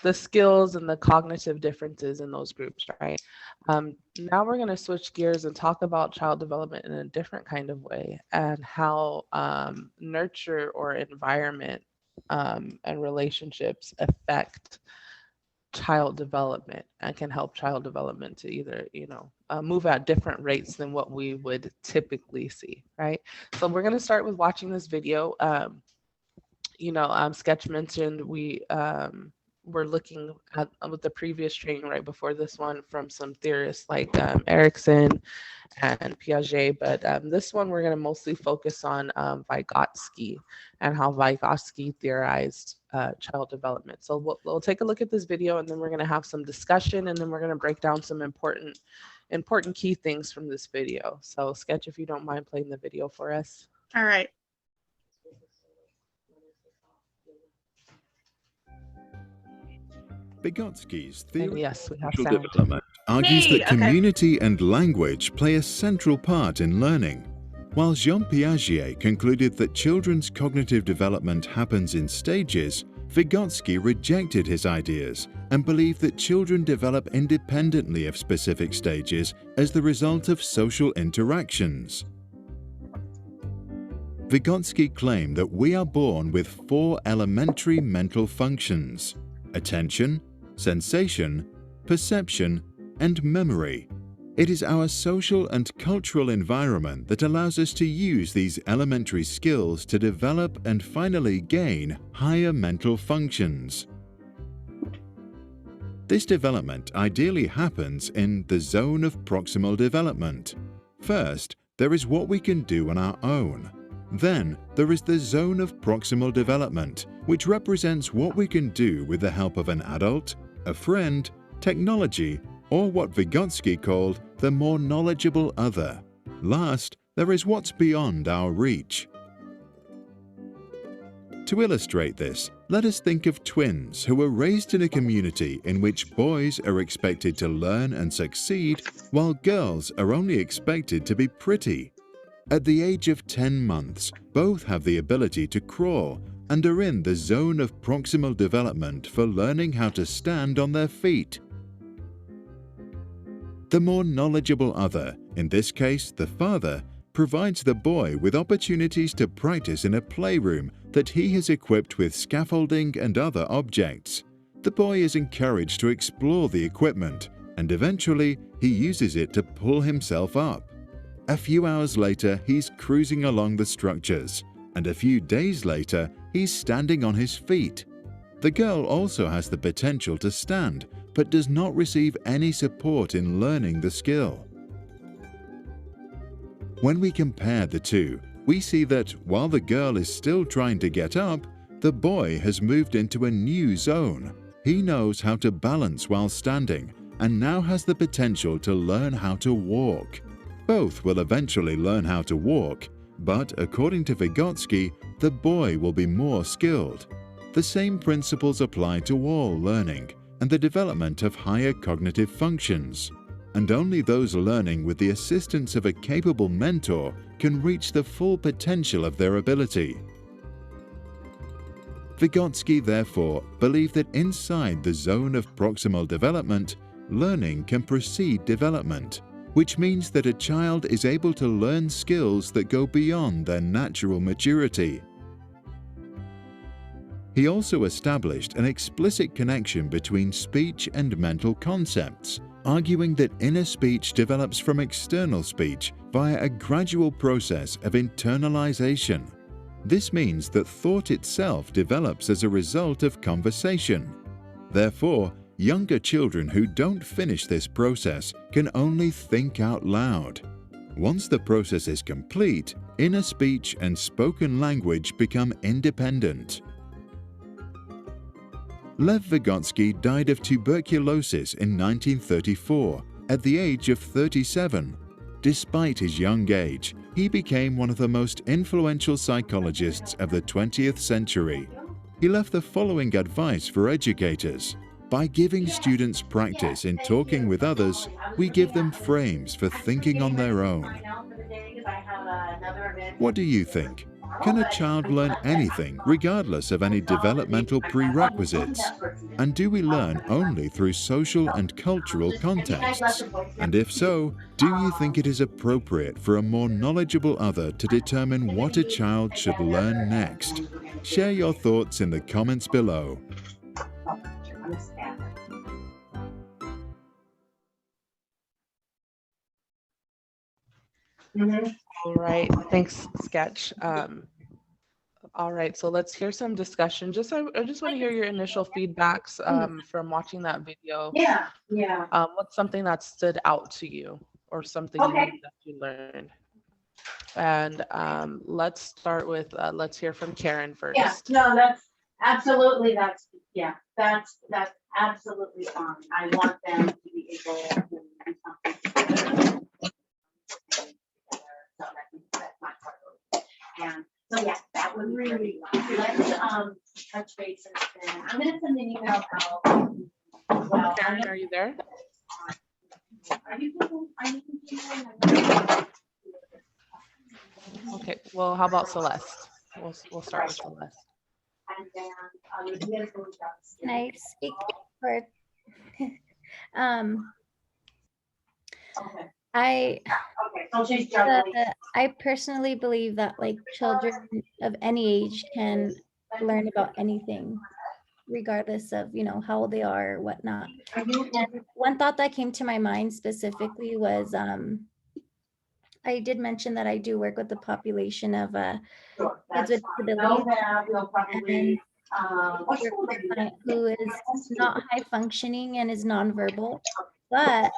Speaker 4: the skills and the cognitive differences in those groups, right? Now we're going to switch gears and talk about child development in a different kind of way, and how nurture or environment and relationships affect child development and can help child development to either, move at different rates than what we would typically see, right? So we're going to start with watching this video. Sketch mentioned we're looking at with the previous training right before this one from some theorists like Erikson and Piaget, but this one we're going to mostly focus on Vygotsky and how Vygotsky theorized child development. So we'll take a look at this video, and then we're going to have some discussion, and then we're going to break down some important key things from this video. So Sketch, if you don't mind playing the video for us.
Speaker 1: All right.
Speaker 6: Vygotsky's
Speaker 4: And
Speaker 6: theory
Speaker 4: yes, we have
Speaker 6: of
Speaker 4: sound.
Speaker 6: development argues
Speaker 1: Hey,
Speaker 6: that
Speaker 1: okay.
Speaker 6: community and language play a central part in learning, while Jean Piaget concluded that children's cognitive development happens in stages. Vygotsky rejected his ideas and believed that children develop independently of specific stages as the result of social interactions. Vygotsky claimed that we are born with 4 elementary mental functions: attention, sensation, perception, and memory. It is our social and cultural environment that allows us to use these elementary skills to develop and finally gain higher mental functions. This development ideally happens in the zone of proximal development. First, there is what we can do on our own. Then, there is the zone of proximal development, which represents what we can do with the help of an adult, a friend, technology, or what Vygotsky called the more knowledgeable other. Last, there is what's beyond our reach. To illustrate this, let us think of twins who were raised in a community in which boys are expected to learn and succeed, while girls are only expected to be pretty. At the age of 10 months, both have the ability to crawl and are in the zone of proximal development for learning how to stand on their feet. The more knowledgeable other, in this case the father, provides the boy with opportunities to practice in a playroom that he has equipped with scaffolding and other objects. The boy is encouraged to explore the equipment, and eventually he uses it to pull himself up. A few hours later, he's cruising along the structures, and a few days later, he's standing on his feet. The girl also has the potential to stand, but does not receive any support in learning the skill. When we compare the two, we see that while the girl is still trying to get up, the boy has moved into a new zone. He knows how to balance while standing and now has the potential to learn how to walk. Both will eventually learn how to walk, but according to Vygotsky, the boy will be more skilled. The same principles apply to all learning and the development of higher cognitive functions. And only those learning with the assistance of a capable mentor can reach the full potential of their ability. Vygotsky, therefore, believed that inside the zone of proximal development, learning can precede development, which means that a child is able to learn skills that go beyond their natural maturity. He also established an explicit connection between speech and mental concepts, arguing that inner speech develops from external speech via a gradual process of internalization. This means that thought itself develops as a result of conversation. Therefore, younger children who don't finish this process can only think out loud. Once the process is complete, inner speech and spoken language become independent. Lev Vygotsky died of tuberculosis in 1934 at the age of 37. Despite his young age, he became one of the most influential psychologists of the 20th century. He left the following advice for educators. By giving students practice in talking with others, we give them frames for thinking on their own. What do you think? Can a child learn anything regardless of any developmental prerequisites? And do we learn only through social and cultural contexts? And if so, do you think it is appropriate for a more knowledgeable other to determine what a child should learn next? Share your thoughts in the comments below.
Speaker 4: All right, thanks, Sketch. All right, so let's hear some discussion. I just want to hear your initial feedbacks from watching that video.
Speaker 5: Yeah.
Speaker 4: What's something that stood out to you or something new that you learned? And let's start with, let's hear from Karen first.
Speaker 7: Yeah, no, that's absolutely fine. I want them to be able to do something together. So that's my priority. And so yeah, that would really, let's touch base and then I'm gonna send an email out. Well,
Speaker 4: Karen, are you there?
Speaker 7: Are you
Speaker 4: Okay, well, how about Celeste? We'll start with Celeste.
Speaker 7: And then
Speaker 2: Can I speak for?
Speaker 7: Okay, so she's juggling.
Speaker 2: I personally believe that like children of any age can learn about anything. regardless of, how old they are or whatnot. And one thought that came to my mind specifically was, I did mention that I do work with the population of
Speaker 7: Sure,
Speaker 2: kids
Speaker 7: that's
Speaker 2: with
Speaker 7: fine. They'll
Speaker 2: disabilities,
Speaker 7: have, they'll probably, what
Speaker 2: work
Speaker 7: school
Speaker 2: with
Speaker 7: are
Speaker 2: a
Speaker 7: you
Speaker 2: client
Speaker 7: at?
Speaker 2: who is not high functioning and is nonverbal, but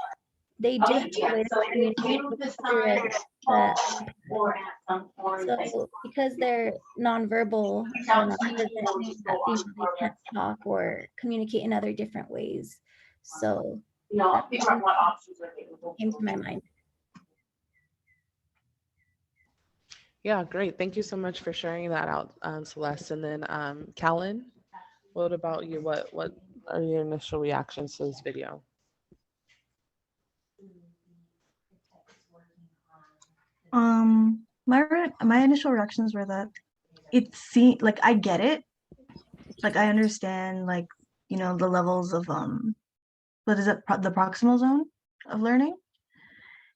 Speaker 2: they do have
Speaker 7: Okay,
Speaker 2: a
Speaker 7: yeah,
Speaker 2: way to
Speaker 7: so if
Speaker 2: communicate
Speaker 7: you
Speaker 2: with
Speaker 7: decide
Speaker 2: other
Speaker 7: fall
Speaker 2: people.
Speaker 7: or at some point,
Speaker 2: So because they're nonverbal
Speaker 7: reach
Speaker 2: or
Speaker 7: out
Speaker 2: not,
Speaker 7: to me,
Speaker 2: doesn't
Speaker 7: we'll
Speaker 2: mean
Speaker 7: just
Speaker 2: that
Speaker 7: go
Speaker 2: they
Speaker 7: on
Speaker 2: they can't
Speaker 7: further.
Speaker 2: talk or communicate in other different ways. So
Speaker 7: I'll figure out what options are available.
Speaker 2: came to my mind.
Speaker 4: Yeah, great. Thank you so much for sharing that out, Celeste. And then Callan, what about you? What are your initial reactions to this video?
Speaker 3: My initial reactions were that it seemed like I get it. Like I understand like, the levels of what is it, the proximal zone of learning.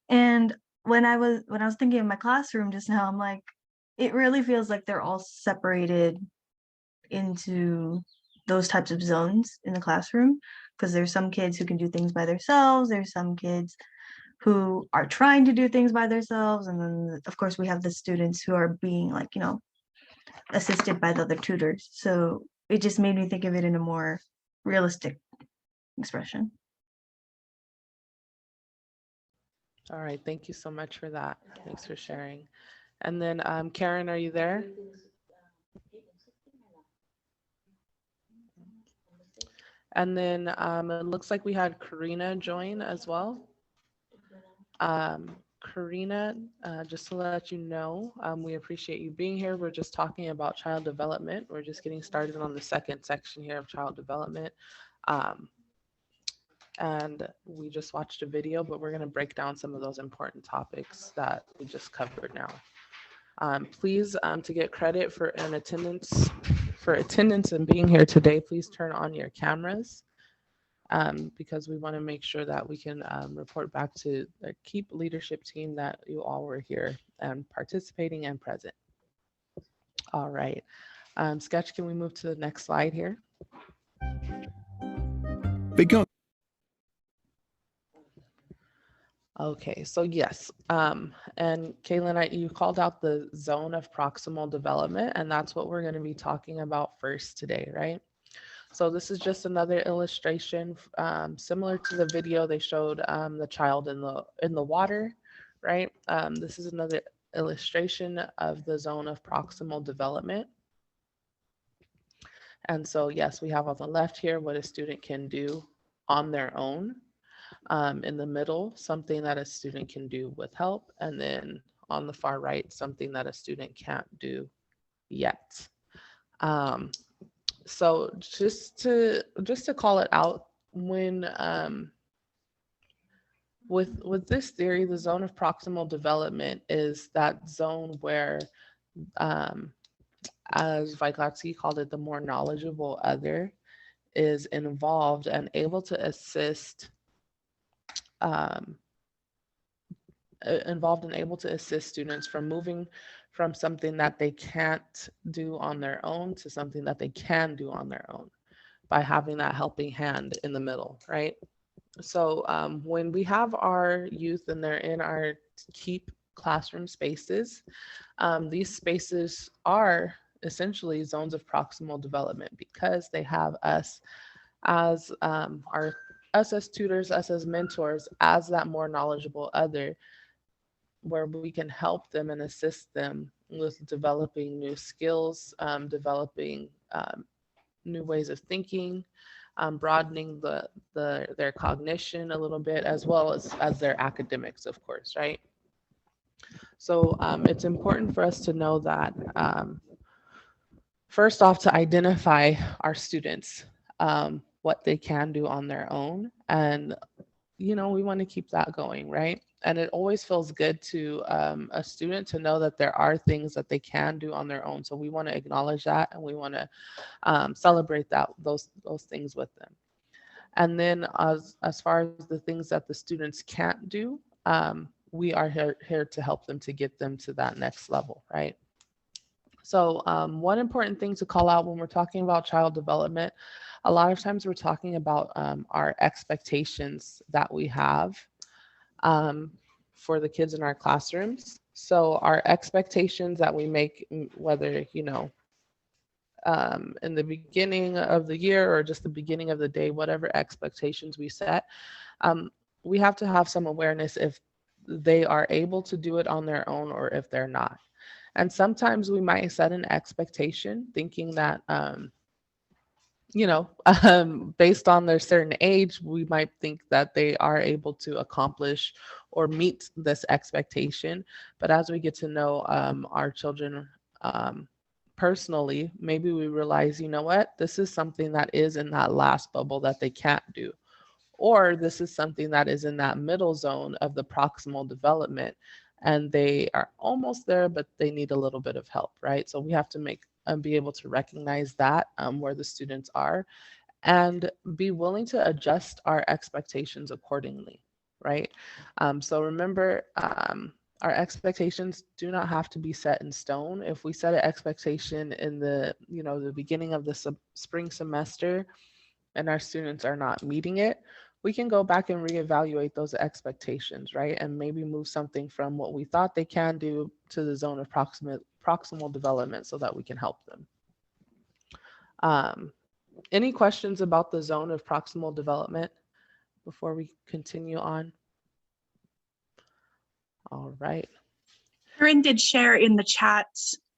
Speaker 3: And when I was thinking of my classroom just now, I'm like, it really feels like they're all separated into those types of zones in the classroom, because there's some kids who can do things by themselves, there's some kids who are trying to do things by themselves, and then of course we have the students who are being like, assisted by the other tutors. So it just made me think of it in a more realistic expression.
Speaker 4: All right, thank you so much for that. Thanks for sharing. And then Karen, are you there? And then it looks like we had Karina join as well. Karina, just to let you know, we appreciate you being here. We're just talking about child development. We're just getting started on the second section here of child development. And we just watched a video, but we're going to break down some of those important topics that we just covered now. Please, to get credit for attendance and being here today, please turn on your cameras, because we want to make sure that we can report back to the KEEP leadership team that you all were here and participating and present. All right. Sketch, can we move to the next slide here? Okay, so yes, and Kaylin, you called out the zone of proximal development, and that's what we're going to be talking about first today, right? So this is just another illustration, similar to the video they showed the child in the water, right? This is another illustration of the zone of proximal development. And so yes, we have on the left here what a student can do on their own. In the middle, something that a student can do with help, and then on the far right, something that a student can't do yet. So just to call it out, when with this theory, the zone of proximal development is that zone where, as Vygotsky called it, the more knowledgeable other is involved and able to assist. Involved and able to assist students from moving from something that they can't do on their own to something that they can do on their own by having that helping hand in the middle, right? So when we have our youth and they're in our KEEP classroom spaces, these spaces are essentially zones of proximal development because they have us as us as tutors, us as mentors, as that more knowledgeable other, where we can help them and assist them with developing new skills, developing new ways of thinking, broadening their cognition a little bit, as well as their academics, of course, right? So it's important for us to know that, first off, to identify our students, what they can do on their own. And, we want to keep that going, right? And it always feels good to a student to know that there are things that they can do on their own. So we want to acknowledge that, and we want to celebrate those things with them. And then as far as the things that the students can't do, we are here to help them to get them to that next level, right? So one important thing to call out when we're talking about child development, a lot of times we're talking about our expectations that we have um, for the kids in our classrooms. So our expectations that we make, whether, in the beginning of the year or just the beginning of the day, whatever expectations we set, we have to have some awareness if they are able to do it on their own or if they're not. And sometimes we might set an expectation thinking that, based on their certain age, we might think that they are able to accomplish or meet this expectation. But as we get to know our children personally, maybe we realize, you know what, this is something that is in that last bubble that they can't do. Or this is something that is in that middle zone of the proximal development and they are almost there, but they need a little bit of help, right? So we have to be able to recognize that where the students are and be willing to adjust our expectations accordingly, right? So remember, our expectations do not have to be set in stone. If we set an expectation in the beginning of the spring semester and our students are not meeting it, we can go back and reevaluate those expectations, right? And maybe move something from what we thought they can do to the zone of proximal development so that we can help them. Any questions about the zone of proximal development before we continue on? All right.
Speaker 1: Erin did share in the chat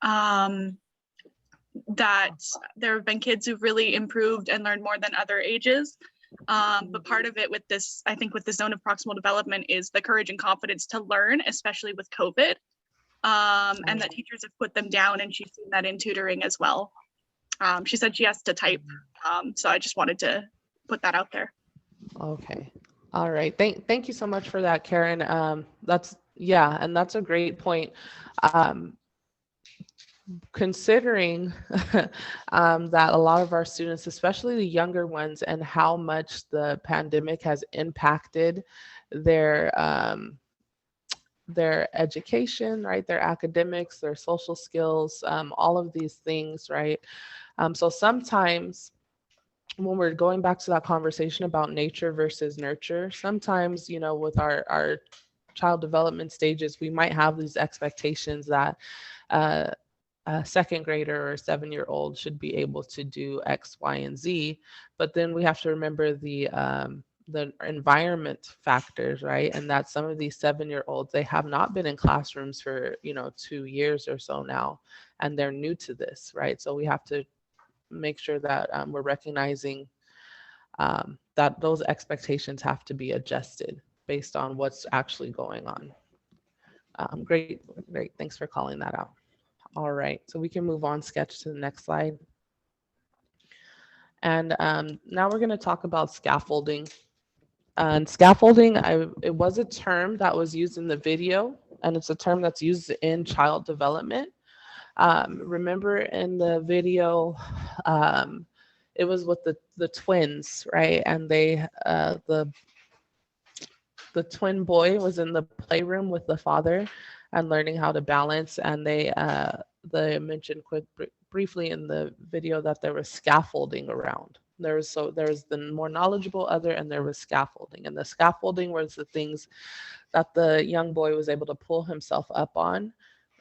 Speaker 1: that there have been kids who've really improved and learned more than other ages. But part of it with this, I think with the zone of proximal development is the courage and confidence to learn, especially with COVID. And that teachers have put them down, and she's seen that in tutoring as well. She said she has to type. So I just wanted to put that out there.
Speaker 4: Okay. All right. Thank you so much for that, Karen. And that's a great point. Considering that a lot of our students, especially the younger ones, and how much the pandemic has impacted their education, right? Their academics, their social skills, all of these things, right? So sometimes when we're going back to that conversation about nature versus nurture, sometimes, with our child development stages, we might have these expectations that a second grader or a 7-year-old should be able to do X, Y, and Z. But then we have to remember the environment factors, right? And that some of these 7-year-olds, they have not been in classrooms for 2 years or so now, and they're new to this, right? So we have to make sure that we're recognizing that those expectations have to be adjusted based on what's actually going on. Great. Thanks for calling that out. All right, so we can move on, Sketch, to the next slide. And now we're going to talk about scaffolding. And scaffolding, it was a term that was used in the video, and it's a term that's used in child development. Remember in the video, it was with the twins, right? And the twin boy was in the playroom with the father and learning how to balance. And they mentioned briefly in the video that there was scaffolding around. There was the more knowledgeable other, and there was scaffolding. And the scaffolding was the things that the young boy was able to pull himself up on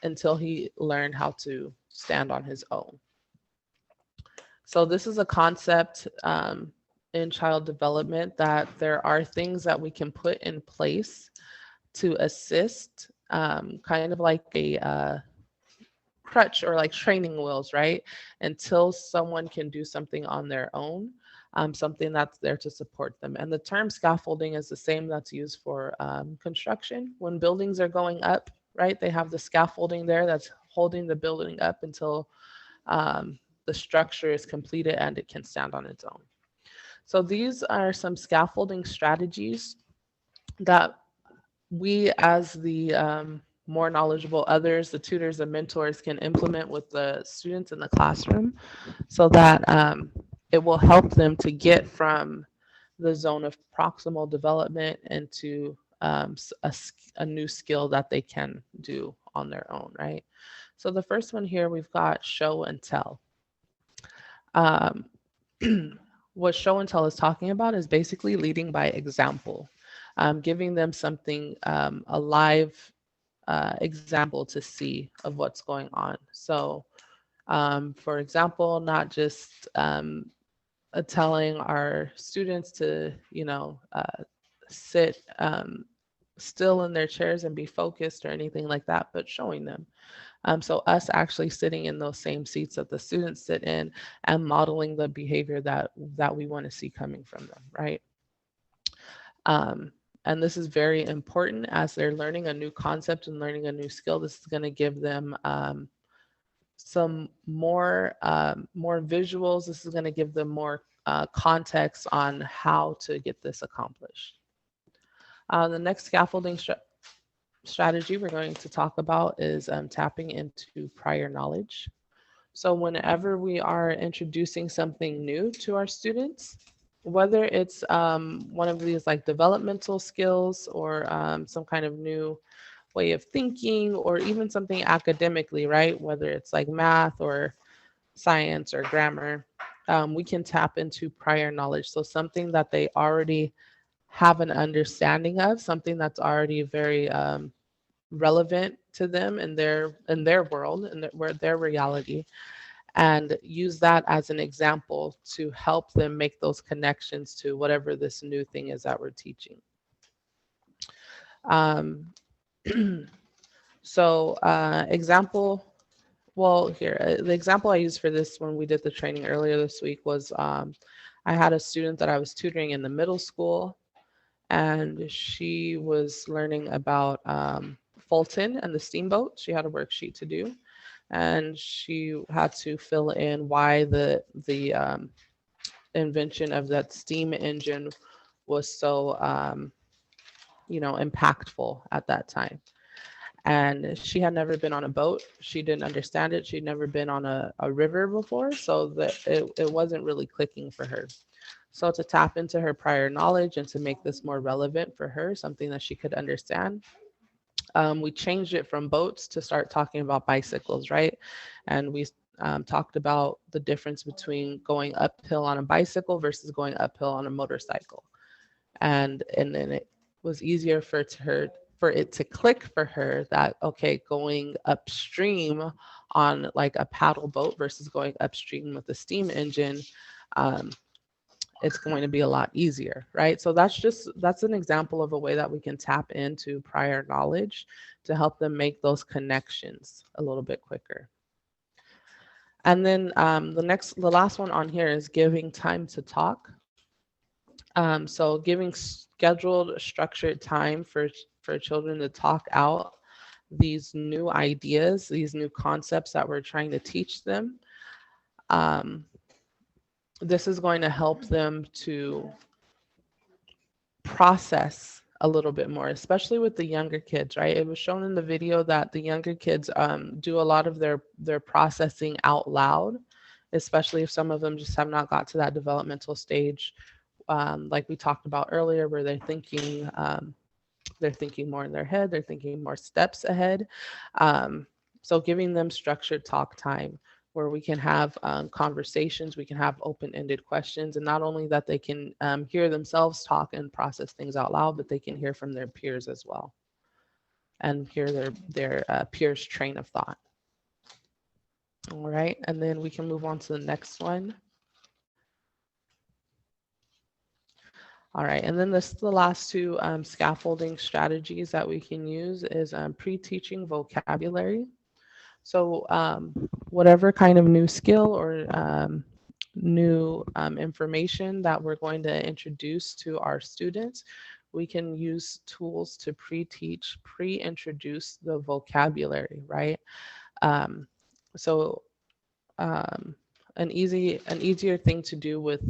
Speaker 4: until he learned how to stand on his own. So this is a concept in child development, that there are things that we can put in place to assist, kind of like a crutch or like training wheels, right? Until someone can do something on their own, something that's there to support them. And the term scaffolding is the same that's used for construction. When buildings are going up, right, they have the scaffolding there that's holding the building up until the structure is completed and it can stand on its own. So these are some scaffolding strategies that we, as the more knowledgeable others, the tutors and mentors, can implement with the students in the classroom, so that it will help them to get from the zone of proximal development into a new skill that they can do on their own, right? So the first one here, we've got show and tell. Um, what show and tell is talking about is basically leading by example, giving them something, a live example to see of what's going on. So, for example, not just telling our students to, sit still in their chairs and be focused or anything like that, but showing them. So us actually sitting in those same seats that the students sit in and modeling the behavior that we want to see coming from them, right? And this is very important as they're learning a new concept and learning a new skill. This is going to give them some more visuals. This is going to give them more context on how to get this accomplished. The next scaffolding strategy we're going to talk about is tapping into prior knowledge. So whenever we are introducing something new to our students, whether it's one of these like developmental skills or some kind of new way of thinking, or even something academically, right? Whether it's like math or science or grammar, we can tap into prior knowledge. So something that they already have an understanding of, something that's already very relevant to them in their world and their reality, and use that as an example to help them make those connections to whatever this new thing is that we're teaching. So example, well, here, the example I used for this when we did the training earlier this week was I had a student that I was tutoring in the middle school, and she was learning about Fulton and the steamboat. She had a worksheet to do, and she had to fill in why the invention of that steam engine was so impactful at that time. And she had never been on a boat. She didn't understand it. She'd never been on a river before, so that it wasn't really clicking for her. So to tap into her prior knowledge and to make this more relevant for her, something that she could understand, we changed it from boats to start talking about bicycles, right? And we talked about the difference between going uphill on a bicycle versus going uphill on a motorcycle. And then it was easier for it to click for her that, okay, going upstream on like a paddle boat versus going upstream with a steam engine, it's going to be a lot easier, right? So that's an example of a way that we can tap into prior knowledge to help them make those connections a little bit quicker. And then the last one on here is giving time to talk. So giving scheduled, structured time for children to talk out these new ideas, these new concepts that we're trying to teach them. This is going to help them to process a little bit more, especially with the younger kids, right? It was shown in the video that the younger kids do a lot of their processing out loud, especially if some of them just have not got to that developmental stage, like we talked about earlier, where they're thinking more in their head, they're thinking more steps ahead. So giving them structured talk time where we can have conversations, we can have open-ended questions, and not only that they can hear themselves talk and process things out loud, but they can hear from their peers as well and hear their peers' train of thought. All right, and then we can move on to the next one. All right, and then the last two scaffolding strategies that we can use is pre-teaching vocabulary. So whatever kind of new skill or new information that we're going to introduce to our students, we can use tools to pre-teach, pre-introduce the vocabulary, right? An easier thing to do with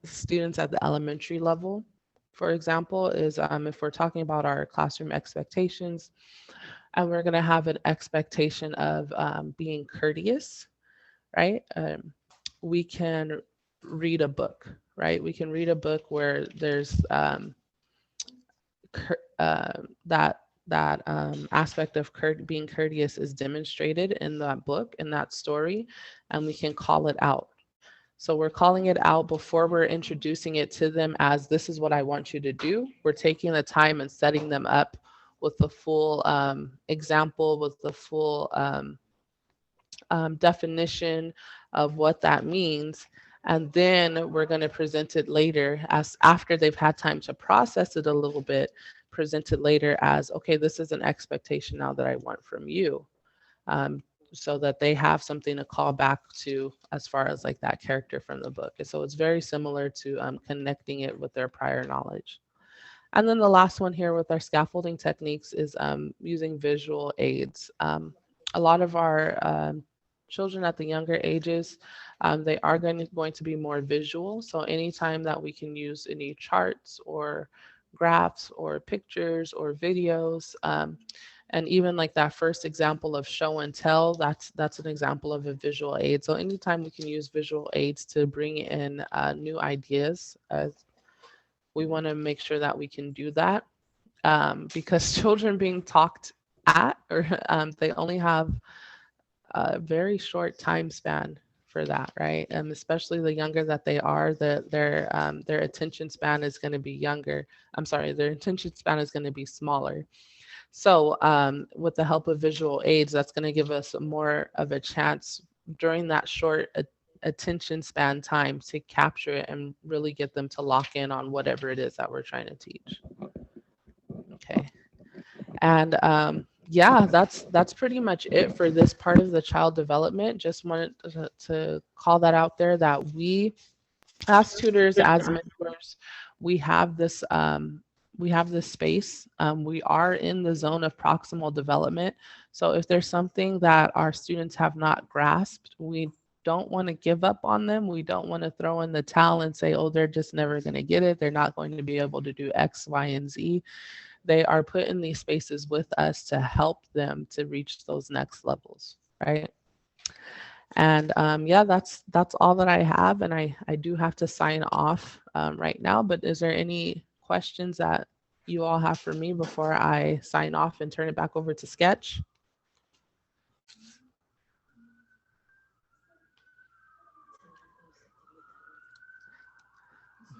Speaker 4: students at the elementary level, for example, is if we're talking about our classroom expectations, and we're going to have an expectation of being courteous, right? We can read a book, right? We can read a book where there's that that aspect of being courteous is demonstrated in that book, in that story, and we can call it out. So we're calling it out before we're introducing it to them as this is what I want you to do. We're taking the time and setting them up with the full example, with the full definition of what that means. And then we're going to present it later as after they've had time to process it a little bit, present it later as, okay, this is an expectation now that I want from you. So that they have something to call back to as far as like that character from the book. And so it's very similar to connecting it with their prior knowledge. And then the last one here with our scaffolding techniques is using visual aids. A lot of our children at the younger ages, they are going to be more visual. So anytime that we can use any charts or graphs or pictures or videos, and even like that first example of show and tell, that's an example of a visual aid. So anytime we can use visual aids to bring in new ideas, we want to make sure that we can do that, because children being talked at, or they only have a very short time span for that, right? Especially the younger that they are, their attention span is going to be younger. Their attention span is going to be smaller. So with the help of visual aids, that's going to give us more of a chance during that short attention span time to capture it and really get them to lock in on whatever it is that we're trying to teach. Okay. And yeah, that's pretty much it for this part of the child development. Just wanted to call that out there, that we as tutors, as mentors, we have this space. We are in the zone of proximal development. So if there's something that our students have not grasped, we don't want to give up on them. We don't want to throw in the towel and say, oh, they're just never going to get it. They're not going to be able to do X, Y, and Z. They are put in these spaces with us to help them to reach those next levels, right? And yeah, that's all that I have. And I do have to sign off right now, but is there any questions that you all have for me before I sign off and turn it back over to Sketch?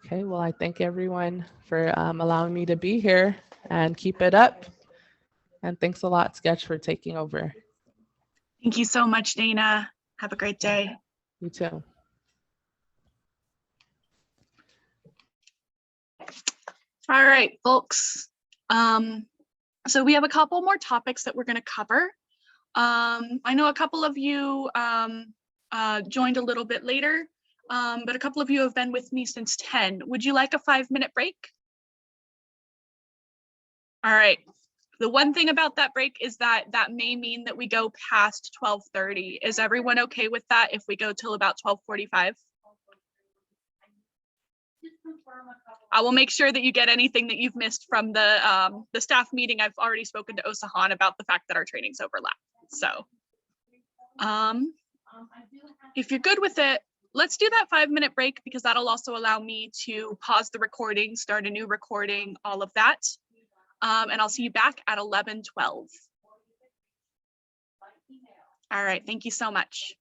Speaker 4: Okay, well, I thank everyone for allowing me to be here, and keep it up. And thanks a lot, Sketch, for taking over.
Speaker 1: Thank you so much, Dana. Have a great day.
Speaker 4: You too.
Speaker 1: All right, folks. So we have a couple more topics that we're going to cover. I know a couple of you joined a little bit later, but a couple of you have been with me since 10. Would you like a 5-minute break? All right. The one thing about that break is that may mean that we go past 12:30. Is everyone okay with that if we go till about 12:45? I will make sure that you get anything that you've missed from the staff meeting. I've already spoken to Osahan about the fact that our trainings overlap. So if you're good with it, let's do that 5-minute break, because that'll also allow me to pause the recording, start a new recording, all of that. And I'll see you back at 11:12. All right, thank you so much.